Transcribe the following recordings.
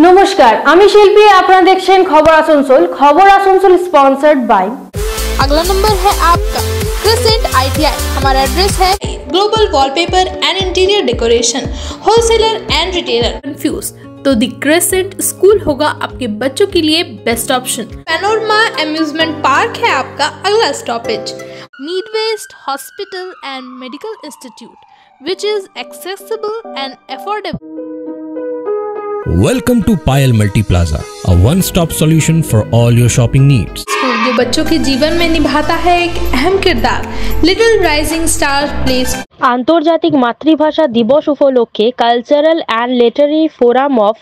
नमस्कार, আমি শিল্পী। আপনারা দেখছেন খবর আসানসোল। খবর আসানসোल स्पॉन्सर्ड बाय। अगला नंबर है आपका क्रिसेंट ITI। हमारा एड्रेस है global wallpaper and interior decoration, wholesaler and retailer. Confuse तो द क्रिसेंट स्कूल होगा आपके बच्चों के लिए best option. Panorama amusement park है आपका अगला stoppage. Need west hospital and medical institute which is accessible and affordable. Welcome to Payal Multi Plaza, a one-stop solution for all your shopping needs. School जो बच्चों के जीवन में निभाता है एक अहम किरदार, लिटिल राइजिंग स्टार प्लेस। আন্তর্জাতিক মাতৃভাষা দিবস উপলক্ষে cultural and literary forum of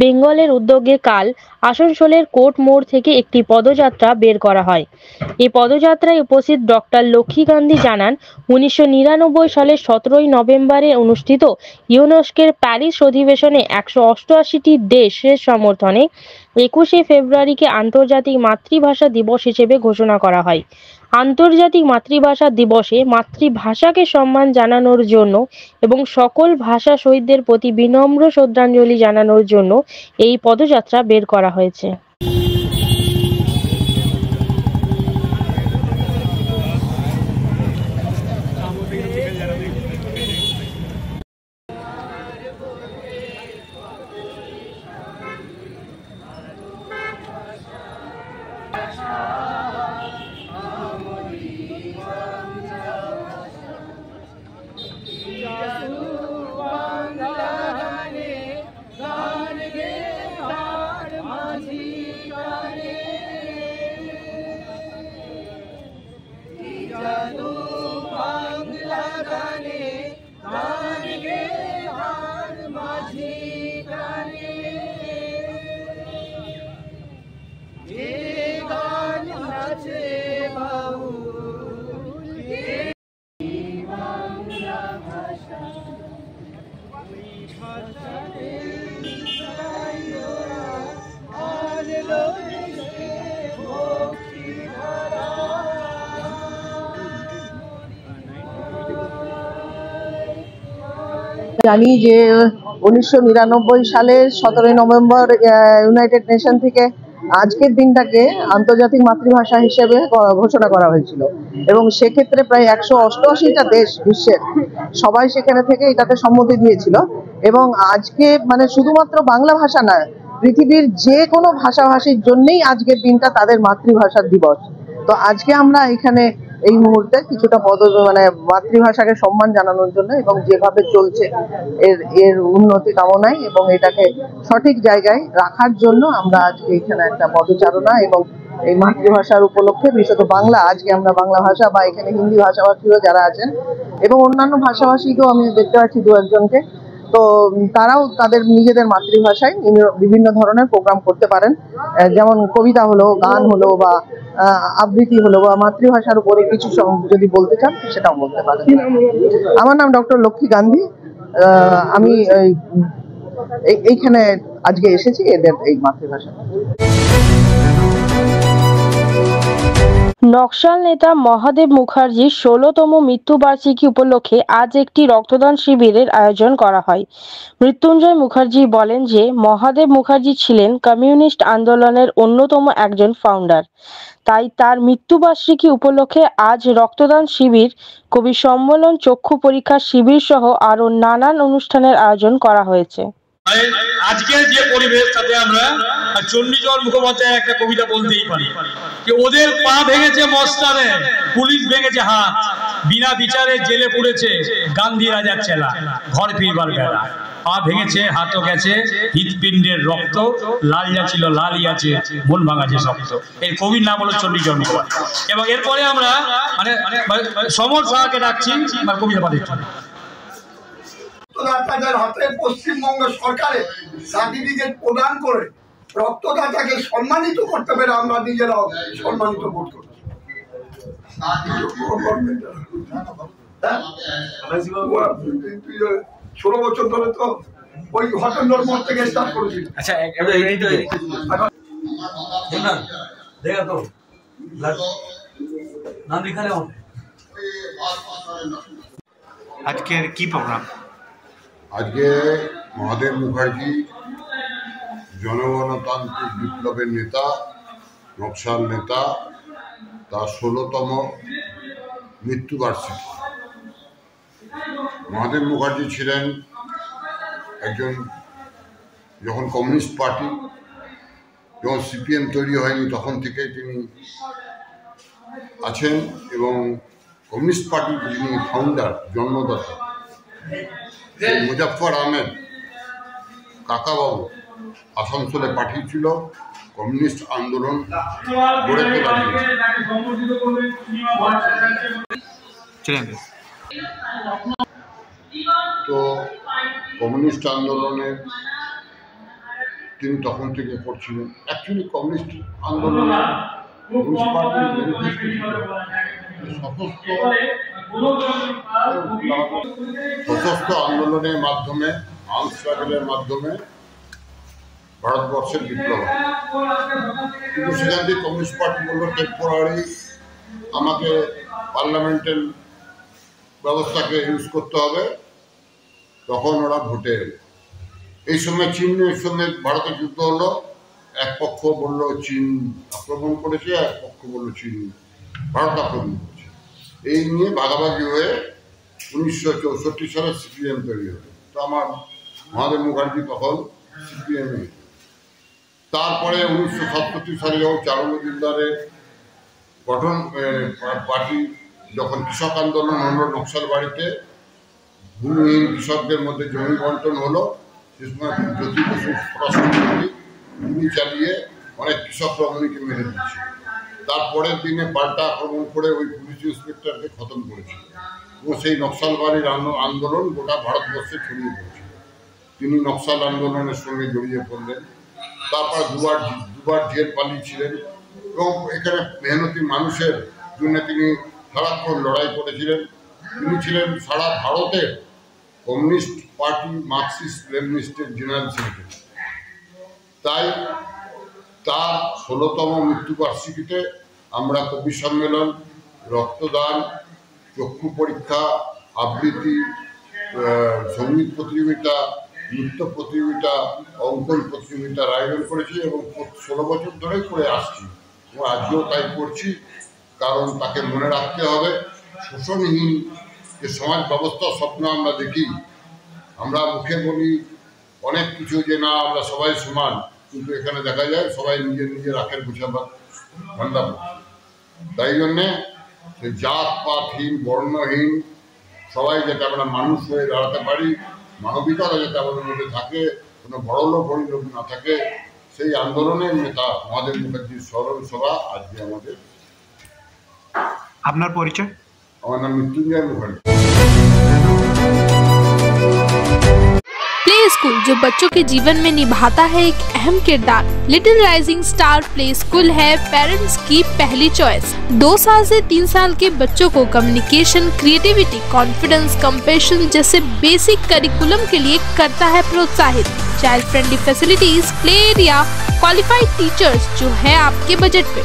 বেঙ্গলের উদ্যোগে কাল আসানসোলের কোর্ট মোড় থেকে একটি পদযাত্রা বের করা হয়। এই পদযাত্রায় উপস্থিত ডক্টর লক্ষ্মীকান্তি জানান, 1999 সালের 17 নভেম্বরে অনুষ্ঠিত ইউনেস্কোর প্যারিস অধিবেশনে 188টি দেশের সমর্থনে 21শে ফেব্রুয়ারিকে আন্তর্জাতিক মাতৃভাষা দিবস হিসেবে ঘোষণা করা হয়। আন্তর্জাতিক মাতৃভাষা দিবসে মাতৃভাষাকে সম্মান জানানোর জন্য এবং সকল ভাষা শহীদদের প্রতি বিনম্র শ্রদ্ধাঞ্জলি জানানোর জন্য এই পদযাত্রা বের করা হয়েছে। জানি যে 1999 সালের 17 নভেম্বর ইউনাইটেড নেশন থেকে আজকের দিনটাকে আন্তর্জাতিক মাতৃভাষা হিসেবে ঘোষণা করা হয়েছিল এবং সেক্ষেত্রে প্রায় 188টা দেশ বিশ্বের সবাই সেখানে থেকে এটাতে সম্মতি দিয়েছিল এবং আজকে মানে শুধুমাত্র বাংলা ভাষা না, পৃথিবীর যে কোনো ভাষাভাষীর জন্যই আজকের দিনটা তাদের মাতৃভাষার দিবস। তো আজকে আমরা এখানে এই মুহূর্তে কিছুটা মাতৃভাষাকে সম্মান জানানোর জন্য এবং যেভাবে চলছে এর উন্নতি কামনায় এবং এটাকে সঠিক জায়গায় রাখার জন্য আমরা আজকে এখানে একটা পদচারণা এবং এই মাতৃভাষার উপলক্ষে বিশেষত বাংলা, আজকে আমরা বাংলা ভাষা বা এখানে হিন্দি ভাষাভাষীও যারা আছেন এবং অন্যান্য ভাষাভাষীকেও আমি দেখতে পাচ্ছি দু একজনকে, তো তারাও তাদের নিজেদের মাতৃভাষায় বিভিন্ন ধরনের প্রোগ্রাম করতে পারেন, যেমন কবিতা হলো, গান হলো বা আবৃত্তি হলো বা মাতৃভাষার উপরে কিছু যদি বলতে চান সেটাও বলতে পারেন। আমার নাম ডক্টর লক্ষ্মী গান্ধী। আমি এইখানে আজকে এসেছি এদের এই মাতৃভাষা। নকশাল নেতা মহাদেব মুখার্জির 16তম মৃত্যুবার্ষিকী উপলক্ষে আজ একটি রক্তদান শিবিরের আয়োজন করা হয়। মৃত্যুঞ্জয় মুখার্জি বলেন যে মহাদেব মুখার্জি ছিলেন কমিউনিস্ট আন্দোলনের অন্যতম একজন ফাউন্ডার, তাই তার মৃত্যুবার্ষিকী উপলক্ষে আজ রক্তদান শিবির, কবি সম্মেলন, চক্ষু পরীক্ষা শিবির সহ আরো নানান অনুষ্ঠানের আয়োজন করা হয়েছে। আজকের যে পরিবেশ তাতে আমরা চণ্ডীচরণ মুখোপাধ্যায়ের একটা কবিতা বলতেই পারি যে ওদের পা ভেঙেছে মস্তানে, পুলিশ ভেঙেছে হাত, বিনা বিচারে জেলে পড়েছে গান্ধী রাজার চেলা, ঘর ফিরবার বেলা। পা ভেঙেছে, হাতও গেছে, হৃৎপিণ্ডের রক্ত, লাল যা ছিল লালই আছে, মন ভাঙাছে শক্ত। এই কবির নাম হলো চণ্ডীচরণ মুখোপাধ্যায়। এবং এরপরে আমরা সমর সাহাকে ডাকছি কবিতা পাঠের জন্য। রক্তদাতাদের হাতে পশ্চিমবঙ্গ সরকারের সার্টিফিকেট প্রদান করে রক্তদাতাকে সম্মানিত করতে পেরে আমরা নিজেরাও সম্মানিত বোধ করি। 16 বছর ধরে তো ওই হটন্ডর মোড় থেকে স্টার্ট করেছি। আচ্ছা, দেখা তো নাম লিখালে আজকের কি প্রোগ্রাম? আজকে মহাদেব মুখার্জি জনগণতান্ত্রিক বিপ্লবের নেতা, নকশাল নেতা, তার 16তম মৃত্যুবার্ষিকী। মহাদেব মুখার্জি ছিলেন একজন, যখন কমিউনিস্ট পার্টি, যখন সিপিএম তৈরি হয়নি তখন থেকেই তিনি আছেন এবং কমিউনিস্ট পার্টির যিনি ফাউন্ডার, জন্মদাতা মুজাফফর আহমেদ কাকাবাবু আসানসোলে পাঠিয়েছিল কমিউনিস্ট আন্দোলন গড়ে তোলার জন্য। তো কমিউনিস্ট আন্দোলনে তিনি তখন থেকে করছিলেন। অ্যাকচুয়ালি কমিউনিস্ট আন্দোলন কমিউনিস্ট পার্টির ম্যানিফেস্টো ছিল সশস্ত্র আন্দোলনের মাধ্যমে, আর্ম স্ট্রাগলের মাধ্যমে ভারতবর্ষের বিপ্লব। কিন্তু সেখান থেকে কমিউনিস্ট পার্টি বললো টেম্পোরারি আমাকে পার্লামেন্টের ব্যবস্থাকে ইউজ করতে হবে, তখন ওরা ভোটে এলো। এই সময় চীনের সঙ্গে ভারতের যুদ্ধ হলো। এক পক্ষ বলল চীন আক্রমণ করেছে, এক পক্ষ বলল চীন ভারত আক্রমণ করেছে। এই নিয়ে ভাগাভাগি হয়ে 1964 সালে সিপিএম তৈরি হলো। তো আমার মহাদেব মুখার্জি তখন সিপিএমে। তারপরে 1967 সালে যখন চারু মজুমদারের গঠন পার্টি, যখন কৃষক আন্দোলন হলো নকশালবাড়িতে, ভূমিহীন কৃষকদের মধ্যে জমি বন্টন হলো, সে সময় জ্যোতি বসু স্বরাষ্ট্রমন্ত্রী, গুলি চালিয়ে অনেক কৃষক রমণীকে মেরে দিচ্ছে। তারপরের দিনে পাল্টা আক্রমণ করে ওই পুলিশ ইন্সপেক্টরকে খতম করেছিল এবং সেই নকশালবাড়ির আন্দোলন গোটা ভারতবর্ষে ছড়িয়ে পড়েছিল। তিনি নকশাল আন্দোলনের সঙ্গে জড়িয়ে পড়লেন। তারপর দুবার জেল পালিয়েছিলেন এবং এখানে মেহনতি মানুষের জন্য তিনি সারাক্ষণ লড়াই করেছিলেন। তিনি ছিলেন সারা ভারতের কমিউনিস্ট পার্টি মার্কসিস্ট লেনিনিস্টের জেনারেল সেক্রেটারি। তাই তার 16তম মৃত্যুবার্ষিকীতে আমরা কবি সম্মেলন, রক্তদান, চক্ষু পরীক্ষা, আবৃত্তি, সঙ্গীত প্রতিযোগিতা, নৃত্য প্রতিযোগিতা, অঙ্কন প্রতিযোগিতার আয়োজন করেছি এবং 16 বছর ধরেই করে আসছি এবং আজকেও তাই করছি। কারণ তাকে মনে রাখতে হবে, শোষণহীন যে সমাজ ব্যবস্থার স্বপ্ন আমরা দেখি। আমরা মুখে বলি অনেক কিছু যে না আমরা সবাই সমান, কিন্তু এখানে দেখা যায় সবাই নিজের নিজের আখের গুছাবার ধান্দা। তাই জন্যে জাত পাতহীন, বর্ণহীন সবাই যাতে আমরা মানুষ হয়ে দাঁড়াতে পারি, মানবিকতা যাতে আমাদের মধ্যে থাকে, কোনো বড়লোক গরিব না থাকে, সেই আন্দোলনের নেতা মহাদেব মুখার্জির স্মরণ সভা আজকে আমাদের। আপনার পরিচয়? আমার নাম মৃত্যুঞ্জয় মুখার্জি। प्ले स्कूल जो बच्चों के जीवन में निभाता है एक अहम किरदार। Little rising star play school है पेरेंट्स की पहली चॉइस। 2 साल से 3 साल के बच्चों को कम्युनिकेशन, क्रिएटिविटी, कॉन्फिडेंस, कंपैशन जैसे बेसिक करिकुलम के लिए करता है प्रोत्साहित। Child friendly facilities, play area, qualified teachers जो है आपके बजट पे।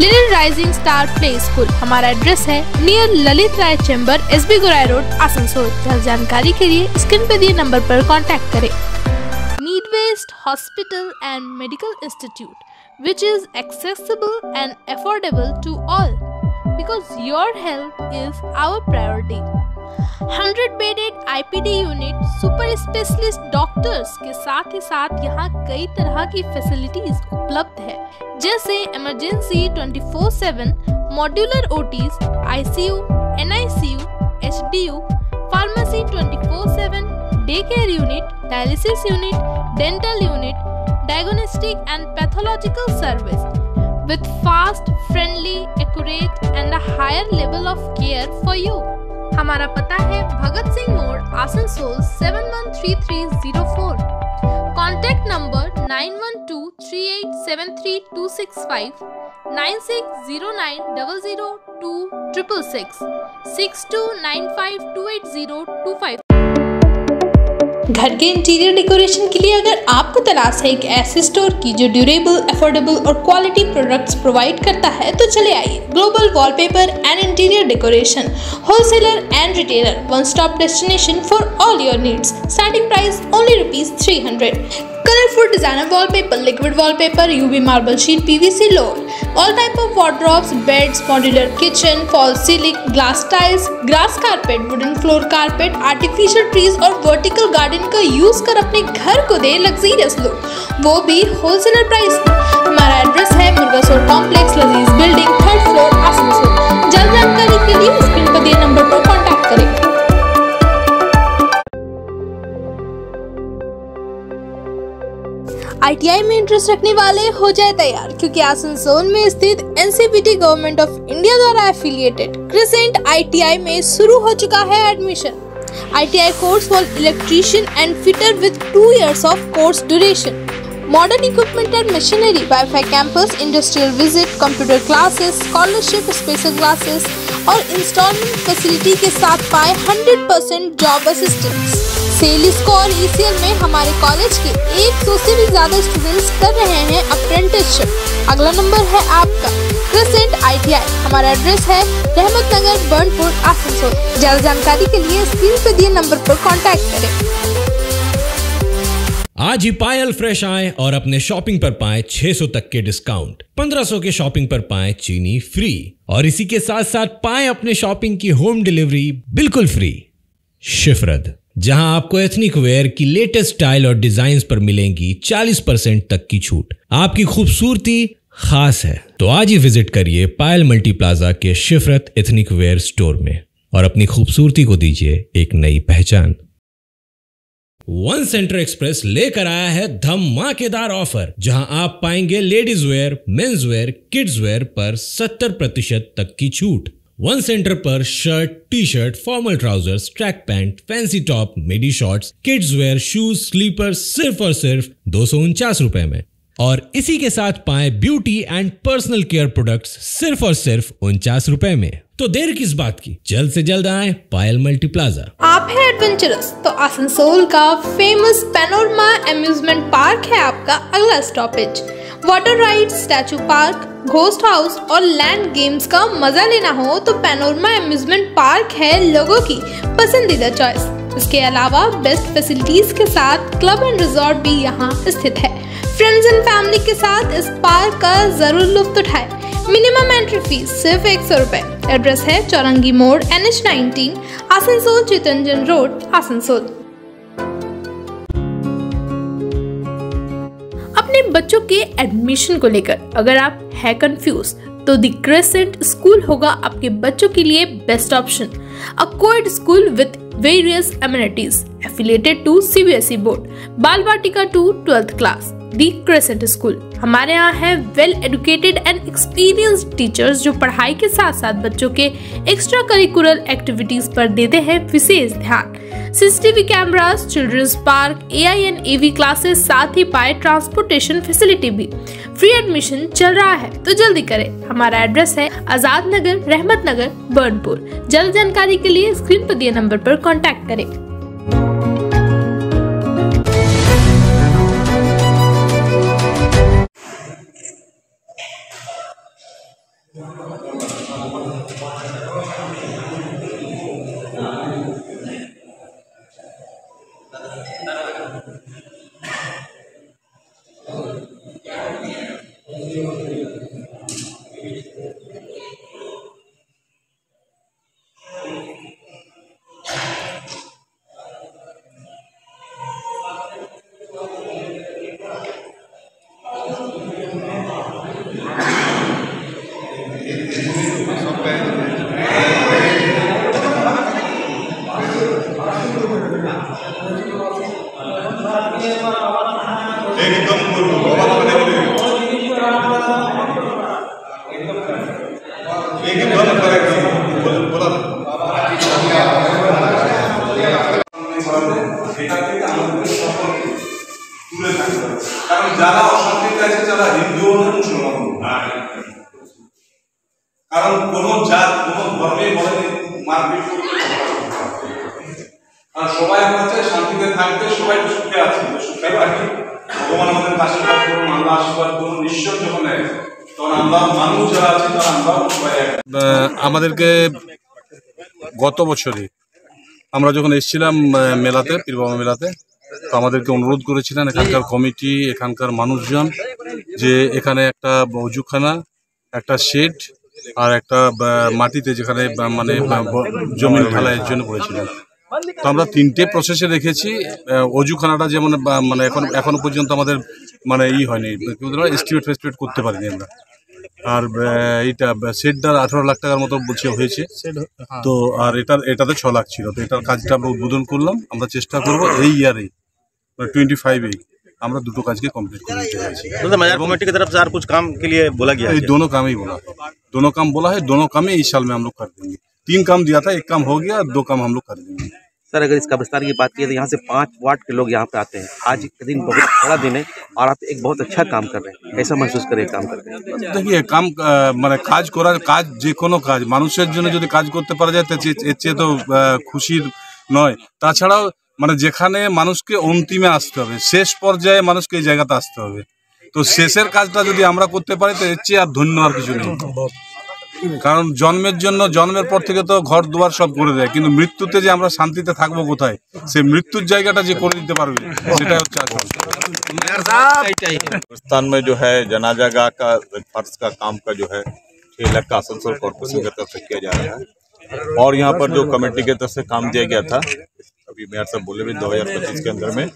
Little rising star play school, हमारा एड्रेस है नियर ललित राय चैम्बर, SB गोराई रोड, आसनसोल। ज्यादा जानकारी के लिए स्क्रीन पर दिए नंबर पर कांटेक्ट करें। Need based hospital and medical institute which is accessible and affordable to all because your health is our priority. 100 bedded IPD unit, super specialist doctors के साथ ही साथ यहाँ कई तरह की फैसिलिटीज उपलब्ध है, जैसे emergency 24/7, modular OTs, ICU, NICU, HDU, pharmacy 24/7, day care unit, dialysis unit, dental unit, diagnostic and pathological service with fast, friendly, accurate and a higher level of care for you. हमारा पता है भगत सिंह मोड़, Asansol 713304। Contact number 9123873265, 9609002666, 6295280255। घर के interior decoration के लिए अगर आपको तलाश है एक ऐसे स्टोर की जो ड्यूरेबल, अफोर्डेबल और क्वालिटी प्रोडक्ट्स प्रोवाइड करता है, तो चले आइए global wallpaper and interior decoration, wholesaler and retailer, one stop destination for all your needs. Starting price only ₹300। colorful designer wallpaper, liquid wallpaper, UV marble sheet, PVC load, all type of wardrobes, beds, modular kitchen, false ceiling, glass tiles, grass carpet, wooden floor carpet, artificial trees और vertical garden का use कर अपने घर को दे luxurious look, वो भी wholesaler price में। हमारा एड्रेस है मुर्गासोल कॉम्प्लेक्स, लजीज बिल्डिंग, 3rd फ्लोर, आसनसोल। जल्द जानकारी के लिए स्क्रीन पर दिए नंबर पर कॉन्टैक्ट करें। ITI में इंटरेस्ट रखने वाले हो जाए तैयार, क्योंकि आसनसोल में स्थित NCPT गवर्नमेंट ऑफ इंडिया द्वारा एफिलिएटेड क्रिसेंट ITI में शुरू हो चुका है admission. ITI course for electrician and fitter with 2 years of course duration, modern equipment and machinery, wifi campus, industrial visit, computer classes, scholarship, special classes और installment facility के साथ पाए 100% जॉब असिस्टेंस। सेल स्कोर ECL में हमारे कॉलेज के 100 से भी ज्यादा स्टूडेंट्स कर रहे हैं अप्रेंटिसशिप। अगला नंबर है आपका क्रिसेंट ITI। हमारा एड्रेस है रहमत नगर, बर्नपुर, आसनसोल। ज्यादा जानकारी के लिए स्क्रीन पर दिए नंबर पर कॉन्टैक्ट करें। आज ही पायल फ्रेश आए और अपने शॉपिंग पर पाएं 600 तक के डिस्काउंट, 1500 के शॉपिंग पर पाएं चीनी फ्री और इसी के साथ साथ पाएं अपने शॉपिंग की होम डिलीवरी बिल्कुल फ्री। शिफरत, जहां आपको एथनिक वेयर की लेटेस्ट स्टाइल और डिजाइन पर मिलेंगी 40% तक की छूट। आपकी खूबसूरती खास है तो आज ही विजिट करिए पायल मल्टी प्लाजा के शिफरत एथनिक वेयर स्टोर में और अपनी खूबसूरती को दीजिए एक नई पहचान। वन सेंटर एक्सप्रेस लेकर आया है धमाकेदार ऑफर, जहां आप पाएंगे ladies wear, mens wear, kids wear पर 70% तक की छूट। वन सेंटर पर shirt, T shirt, formal trousers, track pant, fancy top, midi shorts, kids wear, shoes, slipper सिर्फ और सिर्फ 249 रुपए में और इसी के साथ पाएं beauty and personal care products सिर्फ और सिर्फ 49 रुपए में। तो देर किस बात की, जल्द से जल्द आए पायल मल्टी प्लाजा। आप है एडवेंचरस तो आसनसोल का फेमस पैनोरमा अम्यूजमेंट पार्क है आपका अगला stoppage. Water ride, statue park, ghost house और लैंड गेम्स का मजा लेना हो तो पैनोरमा अम्यूजमेंट पार्क है लोगों की पसंदीदा चॉइस। इसके अलावा बेस्ट फैसिलिटीज के साथ क्लब एंड रिजॉर्ट भी यहाँ स्थित है। फ्रेंड्स एंड फैमिली के साथ इस पार्क का जरूर लुत्फ उठाएं। मिनिमम एंट्री फीस सिर्फ 100 रुपए। एड्रेस है चौरंगी मोड़, NH19, आसनसोल, चितरंजन रोड, आसनसोल। अपने बच्चों के एडमिशन को लेकर अगर आप है कंफ्यूज तो द क्रिसेंट स्कूल होगा आपके बच्चों के लिए best option. A coed school with various amenities affiliated to CBSE board, बाल वाटिका to 12th class। The crescent school हमारे यहाँ है well educated and experienced teachers जो पढ़ाई के साथ साथ बच्चों के एक्स्ट्रा करिकुलर एक्टिविटीज पर देते हैं विशेष ध्यान। CCTV cameras, childrens park, AI and AV classes, साथ ही पाए ट्रांसपोर्टेशन फैसिलिटी भी। फ्री एडमिशन चल रहा है तो जल्दी करें। हमारा एड्रेस है आजाद नगर, रहमत नगर, बर्नपुर। जल्द जानकारी के लिए स्क्रीन पर दिए नंबर पर कॉन्टैक्ट करें। কারণ যারা অশান্তিতে আছে যারা হিন্দু ও মুসলমান, কারণ কোন জাত কোন ধর্মে বলে মারপিট করতে, আর সবাই আমরা চাই শান্তিতে থাকতে, সবাই সুখে আছে, সুখে থাকি। ভগবান আমাদের আশীর্বাদ করুন, আল্লাহ আশীর্বাদ করুন। ঈশ্বর যখন এক তখন আমরা মানুষ যারা আছে তারা আমরা সবাই এক। আমাদেরকে গত বছরই আমরা যখন এসেছিলাম মেলাতে, পীরবাবা মেলাতে, তো আমাদেরকে অনুরোধ করেছিলেন এখানকার কমিটি, এখানকার মানুষজন, যে এখানে একটা অজুখানা, একটা শেড আর একটা মাটিতে যেখানে মানে জমিন ঢালাইয়ের জন্য বলেছিলেন। তো আমরা 3টে প্রসেসে রেখেছি। অজুখানাটা যেমন মানে এখনো পর্যন্ত আমাদের মানে হয়নি, এস্টিমেট করতে পারিনি আমরা। আর এইটা সেটটা 18 লাখ টাকার মতো বলছে হয়েছে। তো আর এটাতে 6 লাখ ছিল। তো এটার কাজটা আমরা উদ্বোধন করলাম। আমরা চেষ্টা করবো এই ইয়ারে 25 আমরা দুটো কাজকে কমপ্লিট করে দিতে চাইছি। कमेटी की तरफ से और कुछ काम के लिए बोला गया है? दोनों काम ही बोला है, दोनों काम ही इस साल में हम लोग कर देंगे। 3 काम दिया था, 1 काम हो गया, 2 काम हम लोग कर देंगे। सर अगर इस कब्रिस्तान की बात की तो यहाँ से 5 वार्ड के लोग यहाँ पे आते हैं। आज का दिन बहुत बड़ा दिन है और आप एक बहुत अच्छा काम कर रहे हैं। कैसा महसूस करें काम करके? देखिए काम মানে কাজ করার কাজ, যে কোনো কাজ মানুষের জন্য যদি কাজ করতে পারা যায় এর চেয়ে তো খুশির নয়। তাছাড়াও মানে যেখানে মানুষকে অন্তিমে আসতে হবে, শেষ পর্যায়ে মানুষকে এই জায়গাতে আসতে হবে, তো শেষের কাজটা যদি আমরা করতে পারি তো এর চেয়ে আর ধন্য আর কিছু নেই। কারণ জন্মের পর থেকে তো ঘর দুয়ার সব করে দেয়, কিন্তু মৃত্যুতে যে আমরা শান্তিতে থাকবো কোথায়, সেই মৃত্যুর জায়গাটা যে করে দিতে পারবে সেটাই হচ্ছে আসল। कब्रिस्तान में जो है जनाजा का फर्श का काम का जो है 6 लाख का आसनसोल कॉर्पोरेशन की तरफ से किया जा रहा है। और यहाँ पर जो कमेटी की तरफ से काम दिया गया था, अभी मेयर साहब बोले भी 2025 के अंदर में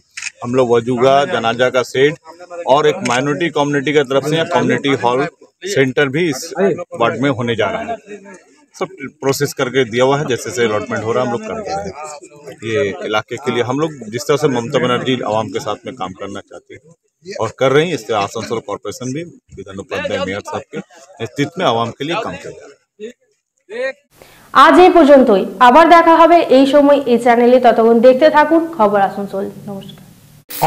हम लोग वजूगा जनाजा का सेट और एक माइनॉरिटी कम्युनिटी की तरफ से कम्युनिटी हॉल सेंटर भी इस वार्ड में होने जा रहा है। सब प्रोसेस करके दिया हुआ है, जैसे से अलॉटमेंट हो रहा है हम लोग कर रहे हैं। ये इलाके के लिए हम लोग जिस तरह से ममता बनर्जी आवाम के साथ में काम करना चाहती है और कर रही है, इस तरह आसनसोल कॉर्पोरेशन भी विधान उपाध्याय मेयर साहब के नेतृत्व में आवाम के लिए काम कर रहा है। আজ এই পর্যন্তই, আবার দেখা হবে এই সময় এই চ্যানেলে। ততক্ষণ দেখতে থাকুন খবর আসানসোল। নমস্কার।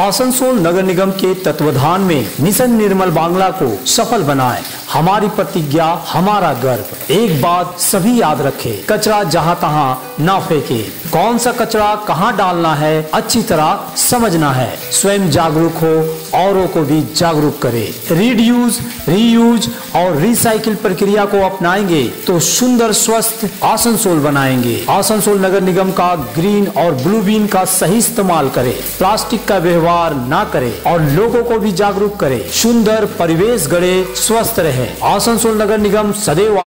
आसनसोल नगर निगम के तत्वाधान में मिशन निर्मल बांग्ला को सफल बनाएं। हमारी प्रतिज्ञा, हमारा गर्व। एक बात सभी याद रखें, कचरा जहां तहां ना फेंके। कौन सा कचरा कहां डालना है अच्छी तरह समझना है। स्वयं जागरूक हो, औरों को भी जागरूक करे। रीड्यूज, रीयूज और रिसाइकिल प्रक्रिया को अपनाएंगे तो सुंदर स्वस्थ आसनसोल बनाएंगे। आसनसोल नगर निगम का ग्रीन और ब्लू बीन का सही इस्तेमाल करें। प्लास्टिक का व्यवहार ना करें और लोगों को भी जागरूक करें। सुंदर परिवेश गढ़े, स्वस्थ रहे। आसनसोल नगर निगम सदैव